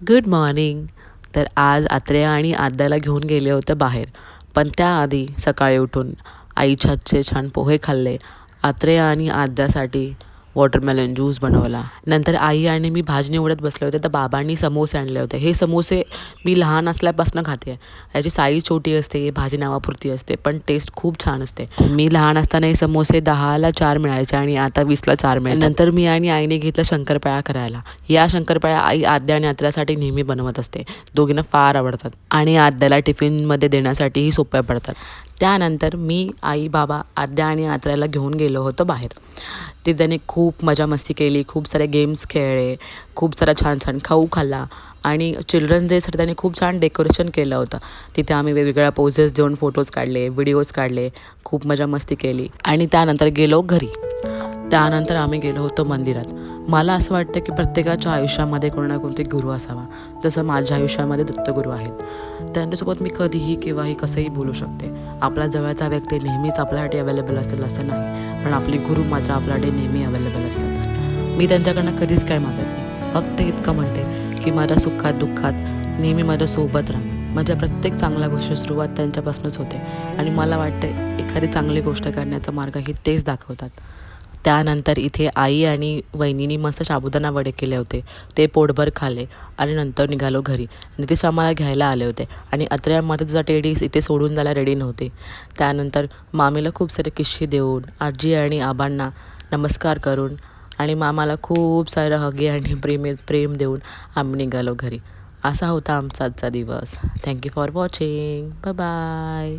Good morning. तर आज आत्रेया आणि आद्याला घेऊन गेले होते बाहेर. पण त्याआधी सकाळी उठून आईच्या हातचे छान पोहे खाल्ले. आत्रेया आणि आद्यासाठी वॉटरमेलन ज्यूस बनवला. नंतर आई आणि मी भाजी निवडत बसले होते, तर बाबांनी समोसे आणले होते. हे समोसे मी लहान असल्यापासून खाते. याची साईज छोटी असते, भाजी नावापुरती असते, पण टेस्ट खूप छान असते. मी लहान असताना हे समोसे 10ला 4 मिळायचे आणि आता 20ला 4 मिळाले. नंतर मी आणि आईने घेतलं शंकरपाळ्या करायला. या शंकरपाळ्या आई आद्या आणि आत्र्यासाठी नेहमी बनवत असते. दोघींना फार आवडतात आणि आद्याला टिफिनमध्ये देण्यासाठीही सोप्या पडतात. त्यानंतर मी, आई, बाबा, आद्या आणि आत्र्याला घेऊन गेलो होतो बाहेर. ते त्याने खूप मजा मस्ती केली, खूप सारे गेम्स खेळले, खूप सारा छान छान खाऊ खाल्ला आणि चिल्ड्रन डेसाठी त्याने खूप छान डेकोरेशन केलं होतं. तिथे आम्ही वेगवेगळ्या पोजेस देऊन फोटोज काढले, व्हिडिओज काढले, खूप मजा मस्ती केली आणि त्यानंतर गेलो घरी. त्यानंतर आम्ही गेलो होतो मंदिरात. मला असं वाटतं की प्रत्येकाच्या आयुष्यामध्ये कोणी ना कोणते गुरु असावा. जसं माझ्या आयुष्यामध्ये दत्तगुरू आहेत. त्यांच्यासोबत मी कधीही केव्हाही कसंही बोलू शकते. आपला जवळचा व्यक्ती नेहमीच आपल्यासाठी अवेलेबल असेल असं नाही, पण आपले गुरु मात्र आपल्यासाठी नेहमी अवेलेबल असतात. मी त्यांच्याकडनं कधीच काय मागत नाही, फक्त इतकं म्हणते की माझ्या सुखात दुःखात नेहमी माझ्यासोबत राहा. माझ्या प्रत्येक चांगल्या गोष्टी सुरुवात त्यांच्यापासूनच होते आणि मला वाटतं एखादी चांगली गोष्ट करण्याचा मार्गही तेच दाखवतात. त्यानंतर इथे आई आणि वहिनीनी मस्त साबुदाणा वडे केले होते. ते पोटभर खाल्ले आणि नंतर निघालो घरी. नितीश आम्हाला घ्यायला आले होते आणि अत्र्या मात्र तिचा टेडी इथे सोडून जायला रेडी नव्हते. त्यानंतर मामीला खूप सारे किस्से देऊन, आजी आणि आबांना नमस्कार करून आणि मामाला खूप सारं हगे आणि प्रेम देऊन आम्ही निघालो घरी. असा होता आमचा आजचा दिवस. Thank you for watching. Bye bye.